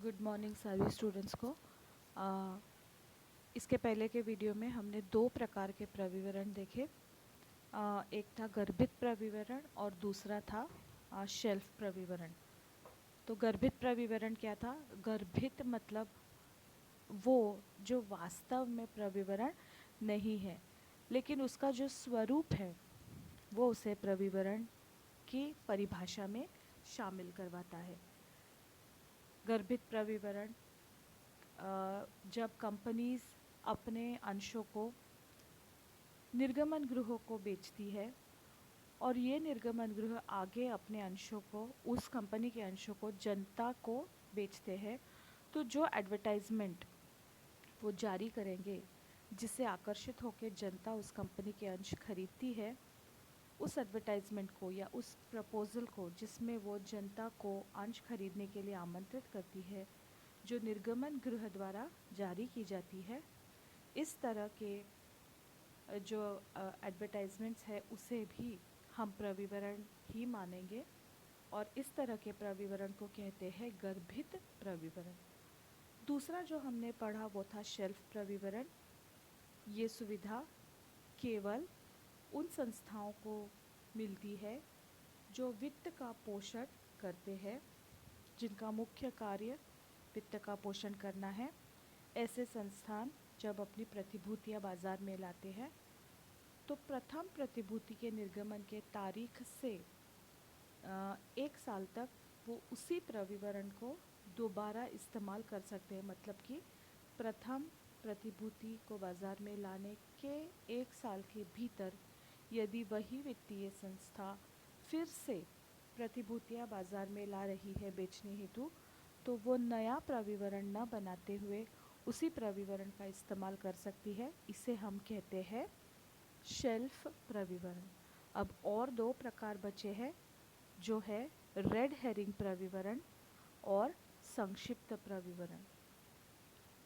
Good morning सभी students को। आ, इसके पहले के वीडियो में हमने दो प्रकार के प्रविवरण देखे। एक था गर्भित प्रविवरण और दूसरा था शेल्फ प्रविवरण। तो गर्भित प्रविवरण क्या था? गर्भित मतलब वो जो वास्तव में प्रविवरण नहीं है, लेकिन उसका जो स्वरूप है वो उसे प्रविवरण की परिभाषा में शामिल करवाता है। गर्भित प्रविवरण जब कंपनीज अपने अंशों को निर्गमन गृहों को बेचती है और ये निर्गमन गृह आगे अपने अंशों को, उस कंपनी के अंशों को जनता को बेचते हैं, तो जो एडवर्टाइजमेंट वो जारी करेंगे जिससे आकर्षित होकर जनता उस कंपनी के अंश खरीदती है, उस एडवर्टाइजमेंट को या उस प्रपोज़ल को जिसमें वो जनता को अंश खरीदने के लिए आमंत्रित करती है, जो निर्गमन गृह द्वारा जारी की जाती है, इस तरह के जो एडवर्टाइजमेंट्स है उसे भी हम प्रविवरण ही मानेंगे और इस तरह के प्रविवरण को कहते हैं गर्भित प्रविवरण। दूसरा जो हमने पढ़ा वो था शेल्फ प्रविवरण। ये सुविधा केवल उन संस्थाओं को मिलती है जो वित्त का पोषण करते हैं, जिनका मुख्य कार्य वित्त का पोषण करना है। ऐसे संस्थान जब अपनी प्रतिभूतियां बाजार में लाते हैं तो प्रथम प्रतिभूति के निर्गमन के तारीख से 1 साल तक वो उसी प्रविवरण को दोबारा इस्तेमाल कर सकते हैं। मतलब कि प्रथम प्रतिभूति को बाजार में लाने के 1 साल के भीतर यदि वही वित्तीय संस्था फिर से प्रतिभूतियां बाजार में ला रही है बेचने हेतु, तो वो नया प्रविवरण न बनाते हुए उसी प्रविवरण का इस्तेमाल कर सकती है। इसे हम कहते हैं शेल्फ प्रविवरण। अब और दो प्रकार बचे हैं, जो है रेड हेरिंग प्रविवरण और संक्षिप्त प्रविवरण।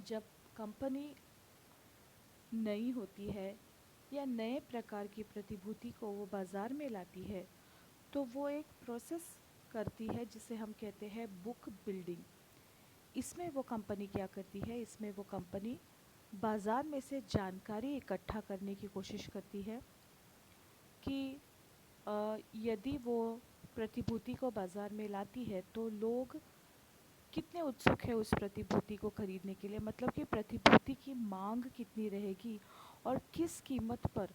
जब कंपनी नई होती है या नए प्रकार की प्रतिभूति को वो बाज़ार में लाती है, तो वो एक प्रोसेस करती है जिसे हम कहते हैं बुक बिल्डिंग। इसमें वो कंपनी क्या करती है? इसमें वो कंपनी बाज़ार में से जानकारी इकट्ठा करने की कोशिश करती है कि यदि वो प्रतिभूति को बाज़ार में लाती है तो लोग कितने उत्सुक है उस प्रतिभूति को खरीदने के लिए, मतलब कि प्रतिभूति की मांग कितनी रहेगी और किस कीमत पर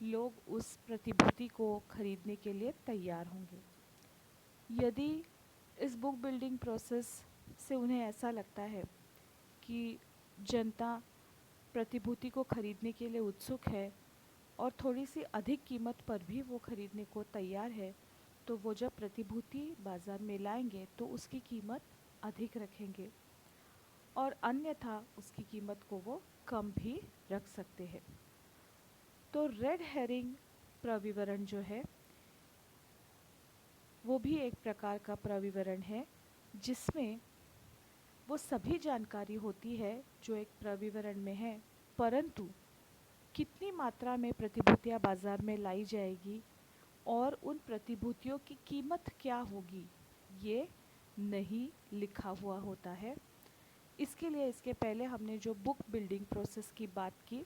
लोग उस प्रतिभूति को खरीदने के लिए तैयार होंगे। यदि इस बुक बिल्डिंग प्रोसेस से उन्हें ऐसा लगता है कि जनता प्रतिभूति को खरीदने के लिए उत्सुक है और थोड़ी सी अधिक कीमत पर भी वो खरीदने को तैयार है, तो वो जब प्रतिभूति बाज़ार में लाएंगे तो उसकी कीमत अधिक रखेंगे और अन्यथा उसकी कीमत को वो कम भी रख सकते हैं। तो रेड हेरिंग प्रविवरण जो है वो भी एक प्रकार का प्रविवरण है, जिसमें वो सभी जानकारी होती है जो एक प्रविवरण में है, परंतु कितनी मात्रा में प्रतिभूतियां बाज़ार में लाई जाएगी और उन प्रतिभूतियों की कीमत क्या होगी ये नहीं लिखा हुआ होता है। इसके लिए इसके पहले हमने जो बुक बिल्डिंग प्रोसेस की बात की,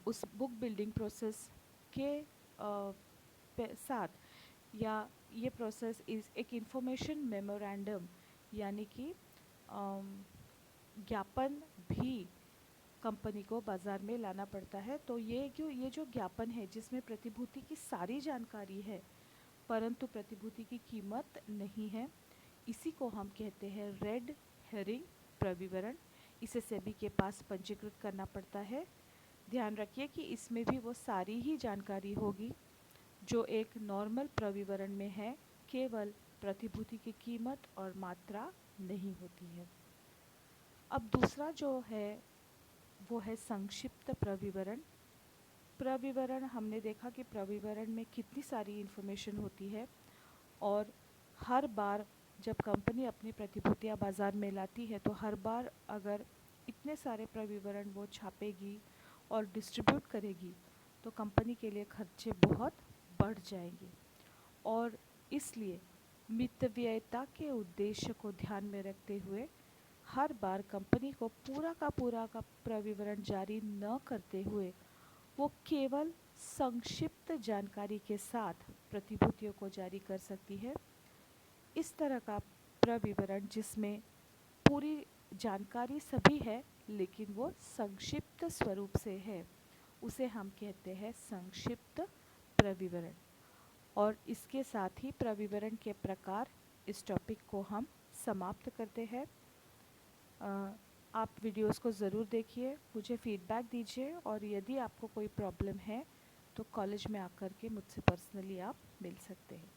उस बुक बिल्डिंग प्रोसेस के साथ या ये प्रोसेस एक इंफॉर्मेशन मेमोरेंडम यानी कि ज्ञापन भी कंपनी को बाज़ार में लाना पड़ता है। तो ये जो ज्ञापन है जिसमें प्रतिभूति की सारी जानकारी है परंतु प्रतिभूति की कीमत नहीं है, इसी को हम कहते हैं रेड हेरिंग प्रविवरण। इसे सेबी के पास पंजीकृत करना पड़ता है। ध्यान रखिए कि इसमें भी वो सारी ही जानकारी होगी जो एक नॉर्मल प्रविवरण में है, केवल प्रतिभूति की कीमत और मात्रा नहीं होती है। अब दूसरा जो है वो है संक्षिप्त प्रविवरण। प्रविवरण हमने देखा कि प्रविवरण में कितनी सारी इन्फॉर्मेशन होती है और हर बार जब कंपनी अपनी प्रतिभूतियां बाज़ार में लाती है तो हर बार अगर इतने सारे प्रविवरण वो छापेगी और डिस्ट्रीब्यूट करेगी तो कंपनी के लिए खर्चे बहुत बढ़ जाएंगे और इसलिए मितव्ययिता के उद्देश्य को ध्यान में रखते हुए हर बार कंपनी को पूरा का प्रविवरण जारी न करते हुए वो केवल संक्षिप्त जानकारी के साथ प्रतिभूतियों को जारी कर सकती है। इस तरह का प्रविवरण जिसमें पूरी जानकारी सभी है लेकिन वो संक्षिप्त स्वरूप से है, उसे हम कहते हैं संक्षिप्त प्रविवरण। और इसके साथ ही प्रविवरण के प्रकार इस टॉपिक को हम समाप्त करते हैं। आप वीडियोस को ज़रूर देखिए, मुझे फीडबैक दीजिए और यदि आपको कोई प्रॉब्लम है तो कॉलेज में आकर के मुझसे पर्सनली आप मिल सकते हैं।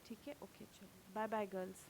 ठीक है, ओके, चलो बाय बाय गर्ल्स।